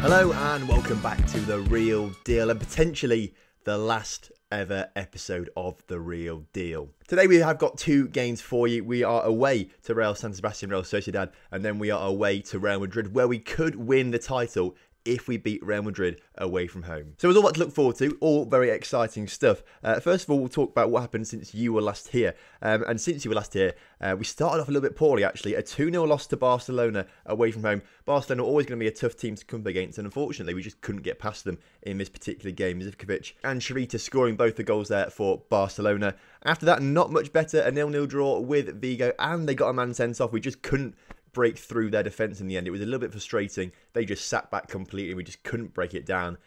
Hello and welcome back to The Real Deal and potentially the last ever episode of The Real Deal. Today we have got two games for you. We are away to Real San Sebastian, Real Sociedad, and then we are away to Real Madrid where we could win the title if we beat Real Madrid away from home. So there's all that to look forward to, all very exciting stuff. First of all, we'll talk about what happened since you were last here. And since you were last here, we started off a little bit poorly actually. A 2-0 loss to Barcelona away from home. Barcelona are always going to be a tough team to come up against, and unfortunately we just couldn't get past them in this particular game. Zivkovic and Sharita scoring both the goals there for Barcelona. After that, not much better, a 0-0 draw with Vigo, and they got a man sent off. We just couldn't break through their defence in the end. It was a little bit frustrating. They just sat back completely. We just couldn't break it down.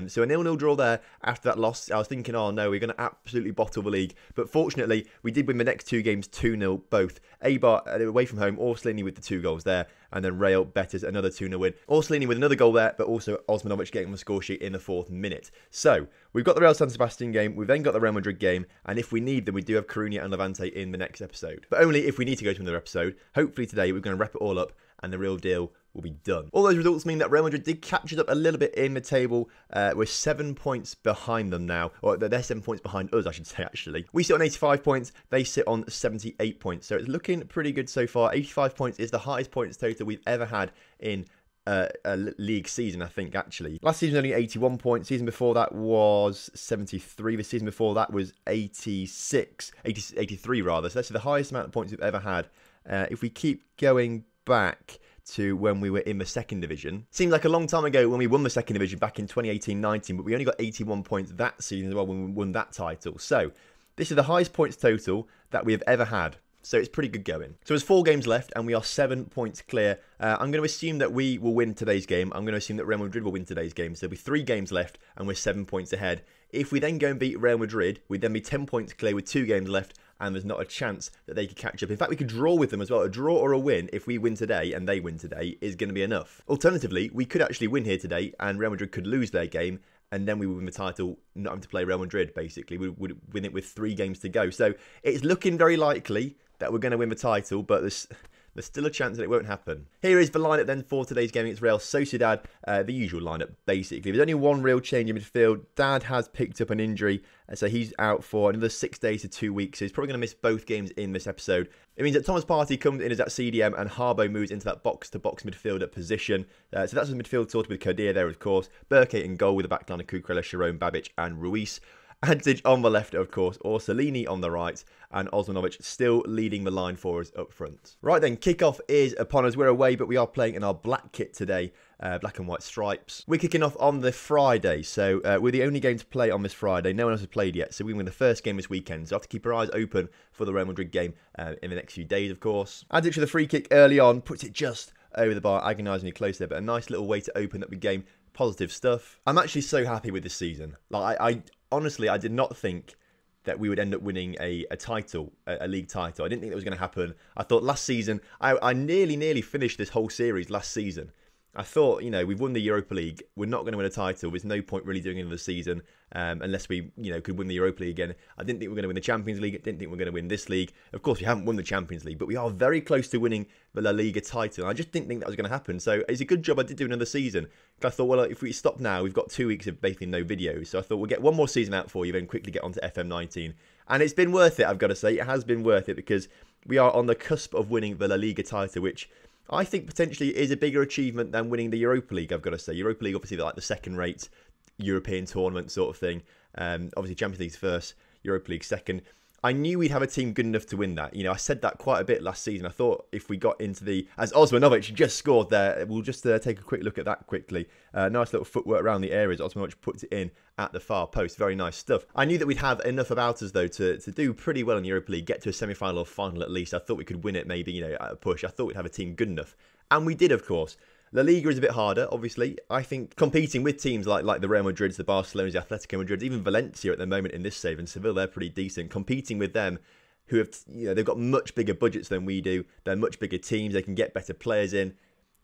So a 0-0 draw there after that loss. I was thinking, oh no, we're going to absolutely bottle the league. But fortunately, we did win the next two games 2-0 both. Eibar away from home, Orsolini with the 2 goals there. And then Real Betis, another 2-0 win. Orsolini with another goal there, but also Osmanovic getting on the score sheet in the 4th minute. So we've got the Real San Sebastian game. We've then got the Real Madrid game. And if we need them, we do have Coruña and Levante in the next episode. But only if we need to go to another episode. Hopefully today we're going to wrap it all up and the Real Deal will be done. All those results mean that Real Madrid did catch us up a little bit in the table. We're 7 points behind them now. Or they're 7 points behind us, I should say, actually. We sit on 85 points. They sit on 78 points. So it's looking pretty good so far. 85 points is the highest points total we've ever had in a league season, I think, actually. Last season only 81 points. Season before that was 73. The season before that was 83 rather. So that's the highest amount of points we've ever had. If we keep going back to when we were in the second division. Seems like a long time ago when we won the second division back in 2018-19, but we only got 81 points that season as well when we won that title. So this is the highest points total that we have ever had. So it's pretty good going. So there's 4 games left and we are 7 points clear. I'm going to assume that we will win today's game. I'm going to assume that Real Madrid will win today's game. So there'll be 3 games left and we're 7 points ahead. If we then go and beat Real Madrid, we'd then be 10 points clear with 2 games left, and there's not a chance that they could catch up. In fact, we could draw with them as well. A draw or a win, if we win today and they win today, is going to be enough. Alternatively, we could actually win here today and Real Madrid could lose their game, and then we would win the title, not having to play Real Madrid, basically. We would win it with 3 games to go. So it's looking very likely that we're going to win the title, but there's still a chance that it won't happen. Here is the lineup then for today's game. It's Real Sociedad, the usual lineup, basically. There's only one real change in midfield. Dad has picked up an injury, so he's out for another 6 days to 2 weeks. So he's probably going to miss both games in this episode. It means that Thomas Partey comes in as that CDM and Harbo moves into that box-to-box midfielder position. So that's the midfield sorted with Kadir there, of course. Burke in goal with a backline of Cucurella, Sharon, Babic and Ruiz. Antic on the left, of course, Orsolini on the right, and Osmanovic still leading the line for us up front. Right then, kickoff is upon us. We're away, but we are playing in our black kit today, black and white stripes. We're kicking off on the Friday, so we're the only game to play on this Friday. No one else has played yet, so we win the first game this weekend. So I have to keep our eyes open for the Real Madrid game in the next few days, of course. Antic with a free kick early on, puts it just over the bar, agonisingly close there, but a nice little way to open up the game. Positive stuff. I'm actually so happy with this season. Like, honestly, I did not think that we would end up winning a title, a league title. I didn't think that was going to happen. I thought last season, I nearly finished this whole series last season. I thought, you know, we've won the Europa League. We're not going to win a title. There's no point really doing another season unless we, you know, could win the Europa League again. I didn't think we were going to win the Champions League. I didn't think we were going to win this league. Of course, we haven't won the Champions League, but we are very close to winning the La Liga title. I just didn't think that was going to happen. So it's a good job I did do another season. I thought, well, if we stop now, we've got 2 weeks of basically no videos. So I thought we'll get one more season out for you, then quickly get on to FM19. And it's been worth it, I've got to say. It has been worth it because we are on the cusp of winning the La Liga title, which I think potentially is a bigger achievement than winning the Europa League, I've got to say. Europa League, obviously, like the second-rate European tournament sort of thing. Obviously, Champions League's first, Europa League second. I knew we'd have a team good enough to win that. You know, I said that quite a bit last season. I thought if we got into the... As Osmanovic just scored there, we'll just take a quick look at that quickly. Nice little footwork around the areas. Osmanovic puts it in at the far post. Very nice stuff. I knew that we'd have enough about us, though, to do pretty well in the Europa League, get to a semi-final or final at least. I thought we could win it maybe, you know, at a push. I thought we'd have a team good enough. And we did, of course. La Liga is a bit harder, obviously. I think competing with teams like the Real Madrids, the Barcelonas, the Atletico Madrids, even Valencia at the moment in this save, and Seville, they're pretty decent. Competing with them, who have, you know, they've got much bigger budgets than we do. They're much bigger teams. They can get better players in.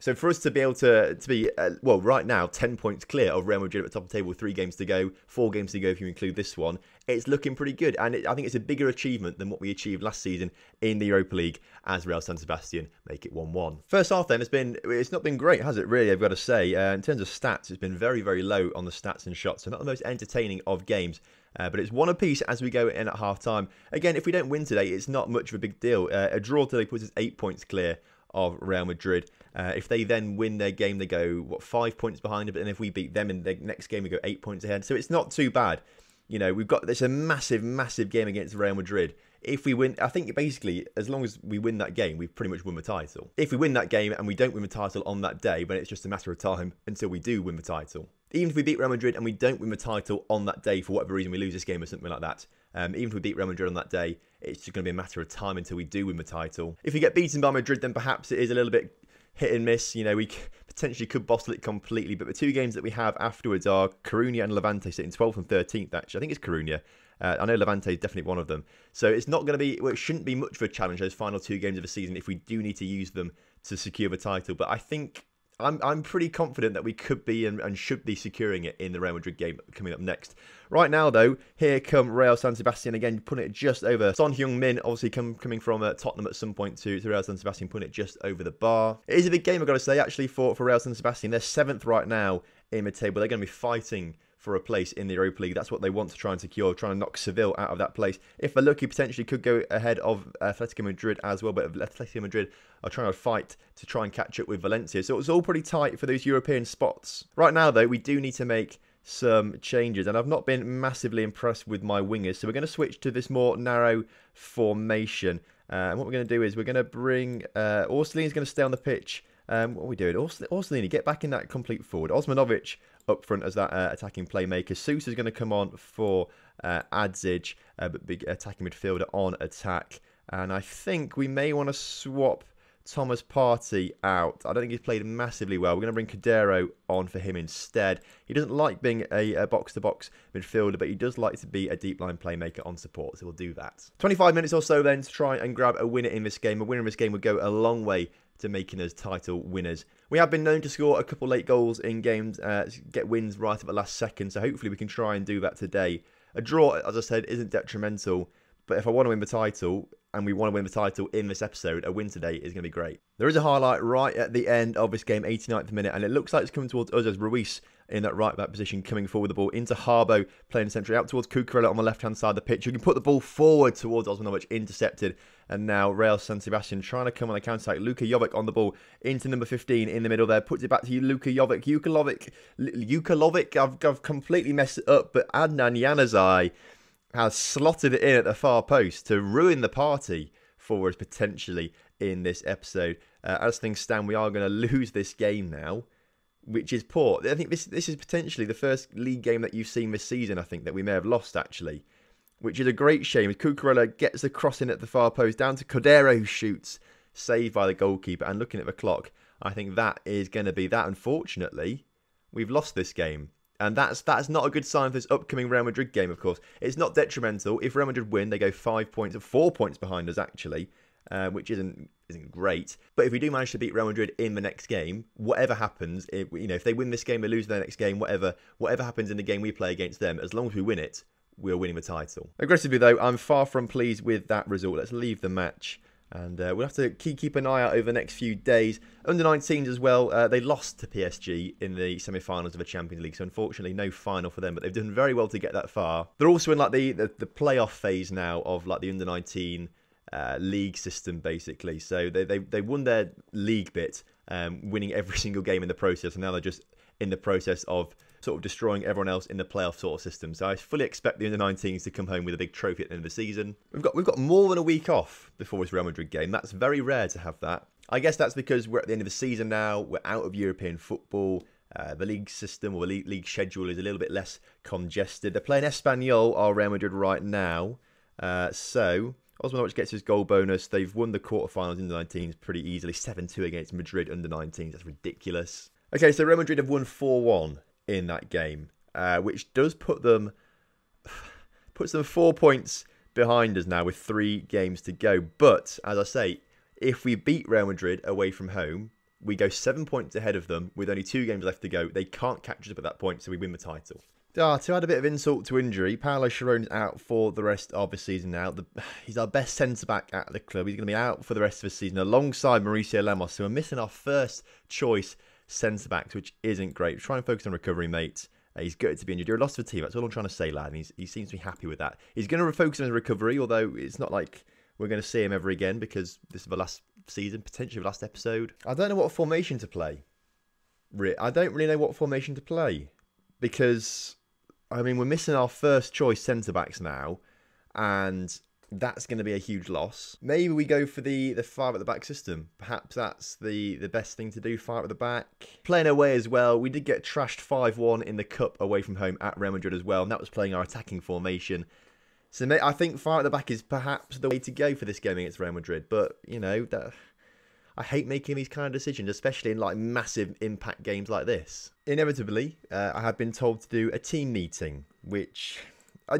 So for us to be able to be, well, right now, 10 points clear of Real Madrid at the top of the table, 3 games to go, 4 games to go if you include this one, it's looking pretty good. And I think it's a bigger achievement than what we achieved last season in the Europa League as Real San Sebastian make it 1-1. First half then, it's not been great, has it really, I've got to say. In terms of stats, it's been very, very low on the stats and shots, so not the most entertaining of games. But it's one apiece as we go in at half-time. Again, if we don't win today, it's not much of a big deal. A draw today puts us 8 points clear of Real Madrid. If they then win their game, they go, 5 points behind it. But then if we beat them in the next game, we go 8 points ahead. So it's not too bad. You know, we've got this a massive, massive game against Real Madrid. If we win, I think basically, as long as we win that game, we've pretty much won the title. If we win that game and we don't win the title on that day, then it's just a matter of time until we do win the title. Even if we beat Real Madrid and we don't win the title on that day, for whatever reason we lose this game or something like that, even if we beat Real Madrid on that day, it's just going to be a matter of time until we do win the title. If we get beaten by Madrid, then perhaps it is a little bit hit and miss. You know, we potentially could bottle it completely, but the 2 games that we have afterwards are Coruña and Levante, sitting 12th and 13th, actually. I think it's Coruña. I know Levante is definitely one of them. So it's not going to be, well, it shouldn't be much of a challenge, those final 2 games of the season, if we do need to use them to secure the title. But I think I'm pretty confident that we could be and should be securing it in the Real Madrid game coming up next. Right now, though, here come Real San Sebastian again, putting it just over. Son Heung-min, obviously coming from Tottenham at some point to Real San Sebastian, putting it just over the bar. It is a big game, I've got to say, actually, for Real San Sebastian. They're 7th right now in the table. They're going to be fighting for a place in the Europa League. That's what they want to try and secure, trying to knock Seville out of that place. If they're lucky, potentially could go ahead of Atletico Madrid as well, but Atletico Madrid are trying to fight to try and catch up with Valencia. So it's all pretty tight for those European spots. Right now, though, we do need to make some changes, and I've not been massively impressed with my wingers, so we're going to switch to this more narrow formation. And what we're going to do is we're going to bring Orsolini's going to stay on the pitch. What are we doing? Orsolini, get back in that complete forward. Osmanovic up front as that attacking playmaker. Sousa's going to come on for Adzic, but big attacking midfielder on attack. And I think we may want to swap Thomas Partey out. I don't think he's played massively well. We're going to bring Cordero on for him instead. He doesn't like being a box-to-box midfielder, but he does like to be a deep-line playmaker on support, so we'll do that. 25 minutes or so then to try and grab a winner in this game. A winner in this game would go a long way to making us title winners. We have been known to score a couple late goals in games, get wins right at the last second, so hopefully we can try and do that today. A draw, as I said, isn't detrimental, but if I want to win the title, and we want to win the title in this episode, a win today is going to be great. There is a highlight right at the end of this game, 89th minute, and it looks like it's coming towards us as Ruiz in that right back position, coming forward the ball into Harbo, playing centrally out towards Cucurella on the left-hand side of the pitch. You can put the ball forward towards Osmanovic, intercepted, and now Real San Sebastian trying to come on a counter-attack. Luka Jovic on the ball into number 15 in the middle there, puts it back to Luka Jovic. Ukalovic, I've completely messed it up, but Adnan Januzaj has slotted it in at the far post to ruin the party for us potentially in this episode. As things stand, we are going to lose this game now, which is poor. I think this is potentially the first league game that you've seen this season, I think, that we may have lost, actually, which is a great shame. Cucurella gets the cross in at the far post, down to Cordero, who shoots, saved by the goalkeeper. And looking at the clock, I think that is going to be that. Unfortunately, we've lost this game. And that's not a good sign for this upcoming Real Madrid game, of course. It's not detrimental. If Real Madrid win, they go 5 points, or 4 points behind us, actually, which isn't great. But if we do manage to beat Real Madrid in the next game, whatever happens, if they win this game, they lose their next game, whatever happens in the game we play against them, as long as we win it, we're winning the title. Aggressively, though, I'm far from pleased with that result. Let's leave the match. And we'll have to keep an eye out over the next few days. Under 19s as well, they lost to PSG in the semi-finals of the Champions League. So unfortunately, no final for them. But they've done very well to get that far. They're also in like the playoff phase now of like the under 19 league system, basically. So they won their league bit, winning every single game in the process. And now they're just in the process of sort of destroying everyone else in the playoff sort of system. So I fully expect the under-19s to come home with a big trophy at the end of the season. We've got more than a week off before this Real Madrid game. That's very rare to have that. I guess that's because we're at the end of the season now. We're out of European football. The league system or the league schedule is a little bit less congested. They're playing Espanyol or Real Madrid right now. So Osmanovic gets his goal bonus. They've won the quarterfinals in the 19s pretty easily. 7-2 against Madrid under 19s. That's ridiculous. Okay, so Real Madrid have won 4-1 in that game, which does puts them 4 points behind us now with 3 games to go. But as I say, if we beat Real Madrid away from home, We go 7 points ahead of them with only 2 games left to go. They can't catch us up at that point, so we win the title. To add a bit of insult to injury, Paulo Chirone's out for the rest of the season now. He's our best centre-back at the club. He's going to be out for the rest of the season alongside Mauricio Lemos, so we're missing our first choice centre-backs, which isn't great. Try and focus on recovery, mate. He's good to be injured. You're a loss for the team. That's all I'm trying to say, lad. And he seems to be happy with that. He's going to focus on his recovery, although it's not like we're going to see him ever again because this is the last season, potentially the last episode. I don't know what formation to play. I don't really know what formation to play because, I mean, we're missing our first choice centre-backs now, and that's going to be a huge loss. Maybe we go for the 5 at the back system. Perhaps that's the best thing to do, 5 at the back. Playing away as well. We did get trashed 5-1 in the Cup away from home at Real Madrid as well, and that was playing our attacking formation. So I think 5 at the back is perhaps the way to go for this game against Real Madrid. But, you know, I hate making these kind of decisions, especially in like massive impact games like this. Inevitably, I have been told to do a team meeting, which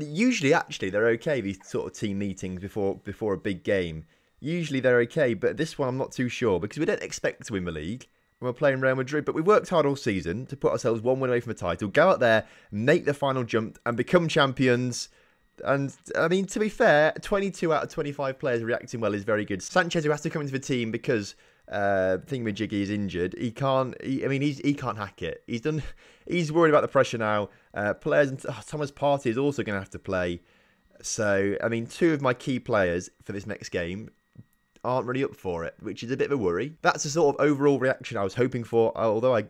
usually actually they're okay, these sort of team meetings before a big game. Usually they're okay, but this one I'm not too sure because we don't expect to win the league when we're playing Real Madrid, but we worked hard all season to put ourselves 1 win away from the title, go out there, make the final jump and become champions. And, I mean, to be fair, 22 out of 25 players reacting well is very good. Sanchez, who has to come into the team because Thingamajiggy is injured, he can't hack it. He's worried about the pressure now. Players, and Thomas Partey is also going to have to play. So, I mean, 2 of my key players for this next game aren't really up for it, which is a bit of a worry. That's the sort of overall reaction I was hoping for, although I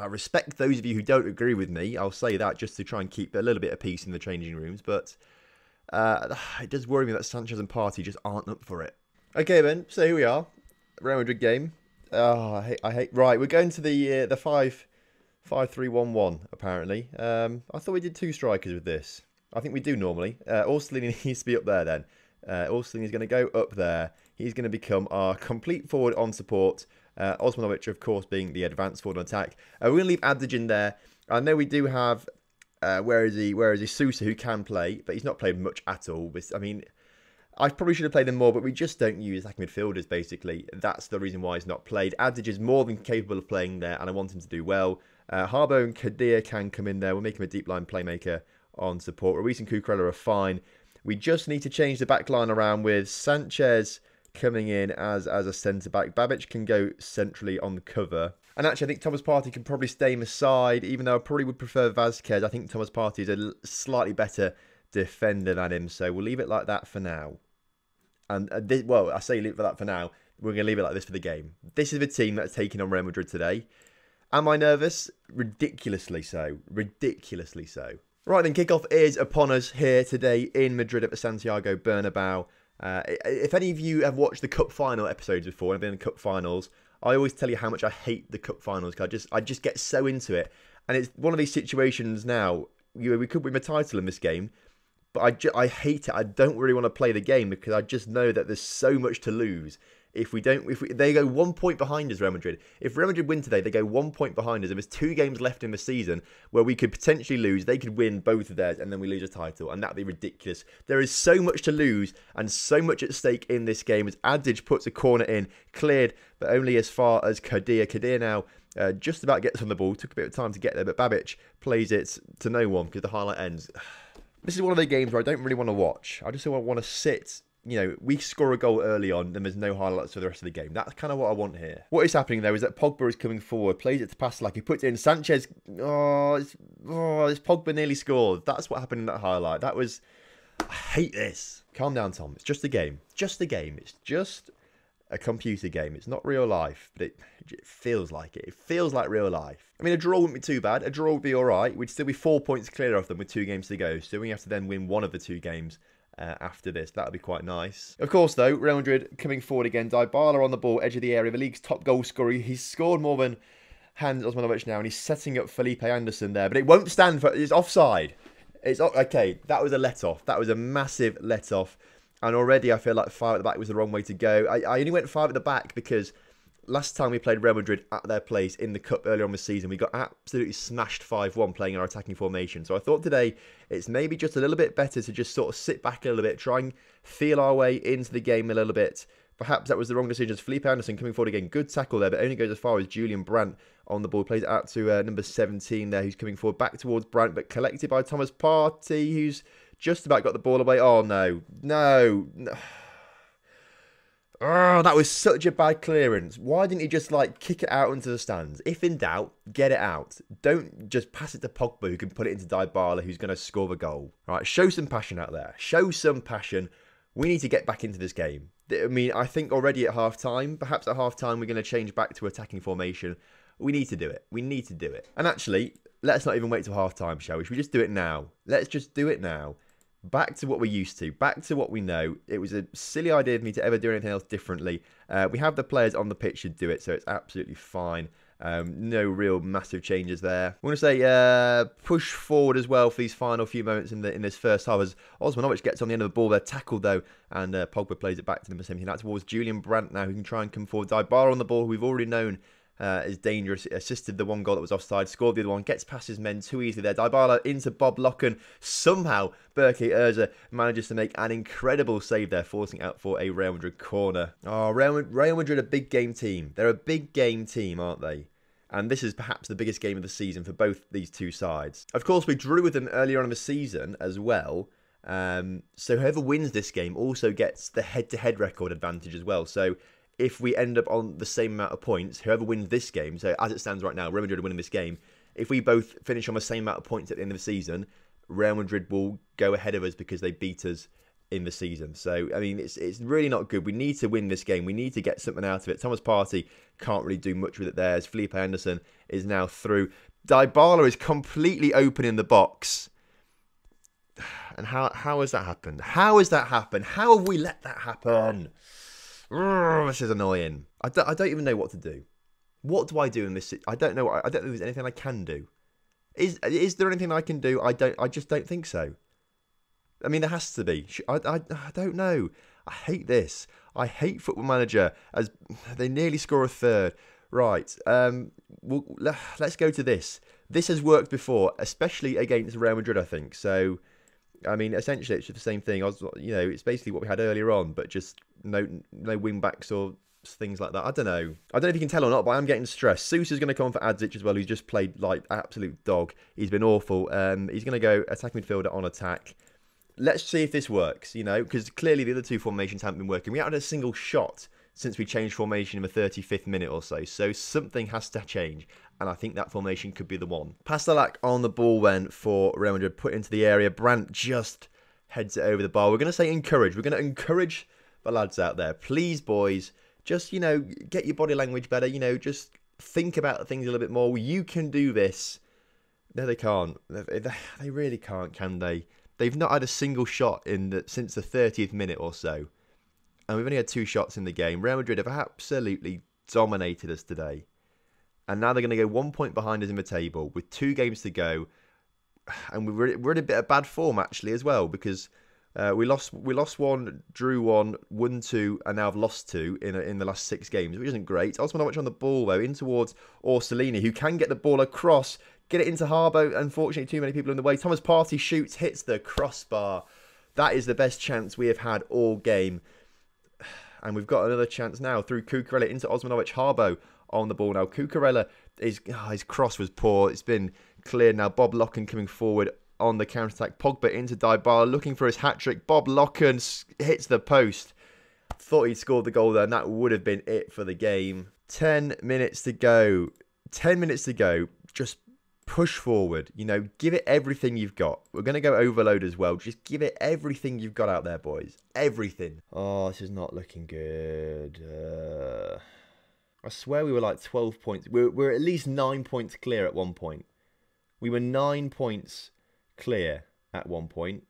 respect those of you who don't agree with me. I'll say that just to try and keep a little bit of peace in the changing rooms, but it does worry me that Sanchez and Partey just aren't up for it. Okay then, so here we are. Real Madrid game. I hate. Right, we're going to the 5-3-1-1 apparently. I thought we did 2 strikers with this. I think we do normally. Orsolini needs to be up there then. Orsolini is going to go up there. He's going to become our complete forward on support. Osmanovic, of course, being the advanced forward on attack. We're going to leave Adage in there. I know we do have. Where is he? Sousa, who can play, but he's not played much at all. I mean, I probably should have played him more, but we just don't use like midfielders, basically. That's the reason why he's not played. Adage is more than capable of playing there, and I want him to do well. Harbo and Kadir can come in there. We'll make him a deep line playmaker on support. Ruiz and Cucurella are fine. We just need to change the back line around with Sanchez coming in as a centre-back. Babic can go centrally on the cover. And actually, I think Thomas Partey can probably stay in the side, even though I probably would prefer Vazquez. I think Thomas Partey is a slightly better defender than him, so we'll leave it like that for now. And I say leave it like that for now. We're going to leave it like this for the game. This is the team that's taking on Real Madrid today. Am I nervous? Ridiculously so. Ridiculously so. Right then, kickoff is upon us here today in Madrid at the Santiago Bernabeu. If any of you have watched the Cup final episodes before and been in the Cup finals, I always tell you how much I hate the Cup finals because I just get so into it. And it's one of these situations now, we could win the title in this game, but I hate it. I don't really want to play the game because I just know that there's so much to lose. They go 1 point behind us, Real Madrid. If Real Madrid win today, they go 1 point behind us. And there's 2 games left in the season where we could potentially lose. They could win both of theirs and then we lose a title. And that'd be ridiculous. There is so much to lose and so much at stake in this game as Adage puts a corner in, cleared, but only as far as Kadir. Kadir now just about gets on the ball. Took a bit of time to get there, but Babic plays it to no one because the highlight ends. This is one of the games where I don't really want to watch. I just want to sit. You know, we score a goal early on, and there's no highlights for the rest of the game. That's kind of what I want here. What is happening, though, is that Pogba is coming forward, plays it to Passlack, he puts it in. Sanchez, this Pogba nearly scored. That's what happened in that highlight. I hate this. Calm down, Tom. It's just a game. Just a game. It's just a computer game. It's not real life, but it feels like it. It feels like real life. I mean, a draw wouldn't be too bad. A draw would be all right. We'd still be 4 points clear of them with 2 games to go. So we have to then win one of the 2 games. After this, that would be quite nice. Of course, though, Real Madrid coming forward again. Dybala on the ball, edge of the area. The league's top goal scorer. He's scored more than Hans Osmanovic now, and he's setting up Felipe Anderson there. But it won't stand for. It's offside. It's okay. That was a let off. That was a massive let off. And already, I feel like 5 at the back was the wrong way to go. I only went 5 at the back because last time we played Real Madrid at their place in the Cup earlier on the season, we got absolutely smashed 5-1 playing in our attacking formation. So I thought today it's maybe just a little bit better to just sort of sit back a little bit, try and feel our way into the game a little bit Perhaps that was the wrong decision. Felipe Anderson coming forward again. Good tackle there, but only goes as far as Julian Brandt on the ball. Plays it out to number 17 there, who's coming forward back towards Brandt, but collected by Thomas Partey, who's just about got the ball away. Oh, no. No. Oh, that was such a bad clearance. Why didn't he just, like, kick it out into the stands? If in doubt, get it out. Don't just pass it to Pogba, who can put it into Dybala, who's going to score the goal. All right, show some passion out there. Show some passion. We need to get back into this game. I mean, I think already at half-time, perhaps at half-time, we're going to change back to attacking formation. We need to do it. We need to do it. And actually, let's not even wait till half-time, shall we? Should we just do it now? Let's just do it now. Back to what we're used to. Back to what we know. It was a silly idea of me to ever do anything else differently. We have the players on the pitch to do it, so it's absolutely fine. No real massive changes there. I want to say push forward as well for these final few moments in this first half as Osmanovic gets on the end of the ball. They're tackled though, and Pogba plays it back to number 17. That's towards Julian Brandt now, who can try and come forward. Dybala on the ball, who we've already known is dangerous. Assisted the one goal that was offside, scored the other one, gets past his men too easily there. Dybala into Bob Locken. Somehow Berke Urza manages to make an incredible save there, forcing out for a Real Madrid corner. Oh, Real Madrid, a big game team. They're a big game team, aren't they? And this is perhaps the biggest game of the season for both these two sides. Of course, we drew with them earlier on in the season as well. So whoever wins this game also gets the head-to-head record advantage as well. So if we end up on the same amount of points, whoever wins this game, so as it stands right now, Real Madrid are winning this game. If we both finish on the same amount of points at the end of the season, Real Madrid will go ahead of us because they beat us in the season. So, I mean, it's really not good. We need to win this game. We need to get something out of it. Thomas Partey can't really do much with it there, as Felipe Anderson is now through. Dybala is completely open in the box. And how has that happened? How has that happened? How have we let that happen? This is annoying. I don't even know what to do. What do I do in this? I don't know. I don't think there's anything I can do. Is there anything I can do? I just don't think so. I mean, there has to be. I don't know. I hate this. I hate Football Manager as they nearly score a third. Right. Let's go to this. This has worked before, especially against Real Madrid, I think. So, I mean, essentially, it's just the same thing. It's basically what we had earlier on, but just no wing backs or things like that. I don't know. I don't know if you can tell or not, but I'm getting stressed. Sousa's going to come on for Adzic as well, who's just played like absolute dog. He's been awful. He's going to go attack midfielder on attack. Let's see if this works, because clearly the other two formations haven't been working. We haven't had a single shot since we changed formation in the 35th minute or so. So something has to change, and I think that formation could be the one. Pastelak on the ball then for Real Madrid, put into the area. Brandt just heads it over the bar. We're going to say encourage. We're going to encourage the lads out there. Please, boys, just, get your body language better. Just think about things a little bit more. You can do this. No, they can't. They really can't, can they? They've not had a single shot since the 30th minute or so. And we've only had 2 shots in the game. Real Madrid have absolutely dominated us today. And now they're going to go 1 point behind us in the table with 2 games to go. And we're in a bit of bad form, actually, as well. Because we lost 1, drew 1, won 2, and now have lost 2 in the last 6 games, which isn't great. Osmanovic on the ball, though, in towards Orsolini, who can get the ball across. Get it into Harbo. Unfortunately, too many people in the way. Thomas Partey shoots, hits the crossbar. That is the best chance we have had all game. And we've got another chance now through Cucurella into Osmanovic. Harbo on the ball now. Cucurella, his cross was poor. It's been cleared now. Bob Locken coming forward on the counter-attack. Pogba into Dybala, looking for his hat-trick. Bob Locken hits the post. Thought he'd scored the goal there, and that would have been it for the game. 10 minutes to go. 10 minutes to go. Just push forward, give it everything you've got. We're going to go overload as well. Just give it everything you've got out there, boys. Everything. Oh, this is not looking good. I swear we were like 12 points. We're at least 9 points clear at one point. We were 9 points clear at one point.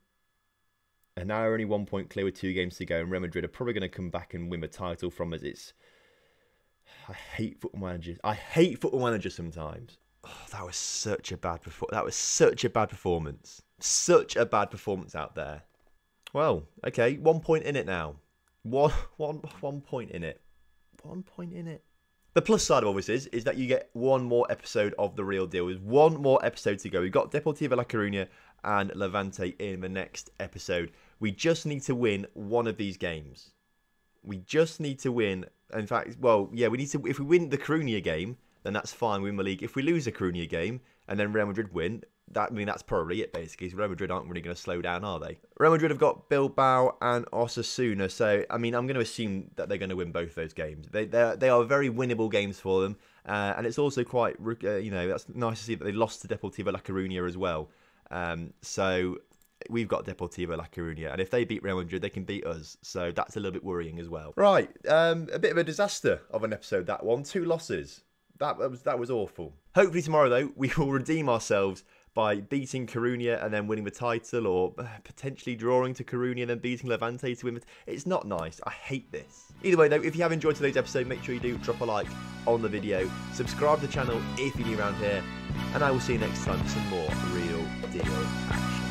And now we're only 1 point clear with 2 games to go. And Real Madrid are probably going to come back and win the title from us. I hate Football Managers. I hate Football Managers sometimes. Oh, that was such a bad performance. Such a bad performance out there. Well, okay, 1 point in it now. One point in it. 1 point in it. The plus side of all this is that you get one more episode of The Real Deal. There's one more episode to go. We've got Deportivo La Coruña and Levante in the next episode. We just need to win one of these games. We just need to win. In fact, well, yeah, we need to. If we win the Coruña game, then that's fine. We win the league. If we lose the Coruña game and then Real Madrid win, that's probably it, basically. Real Madrid aren't really going to slow down, are they? Real Madrid have got Bilbao and Osasuna, so I'm going to assume that they're going to win both those games. They are very winnable games for them, and it's also quite that's nice to see that they lost to Deportivo La Coruña as well. So we've got Deportivo La Coruña, and if they beat Real Madrid, they can beat us. So that's a little bit worrying as well. Right, a bit of a disaster of an episode, that one. 2 losses. That was awful. Hopefully tomorrow, though, we will redeem ourselves by beating Coruña and then winning the title, or potentially drawing to Coruña and then beating Levante to win. It's not nice. I hate this. Either way, though, if you have enjoyed today's episode, make sure you do drop a like on the video. Subscribe to the channel if you're new around here. And I will see you next time for some more Real Deal action.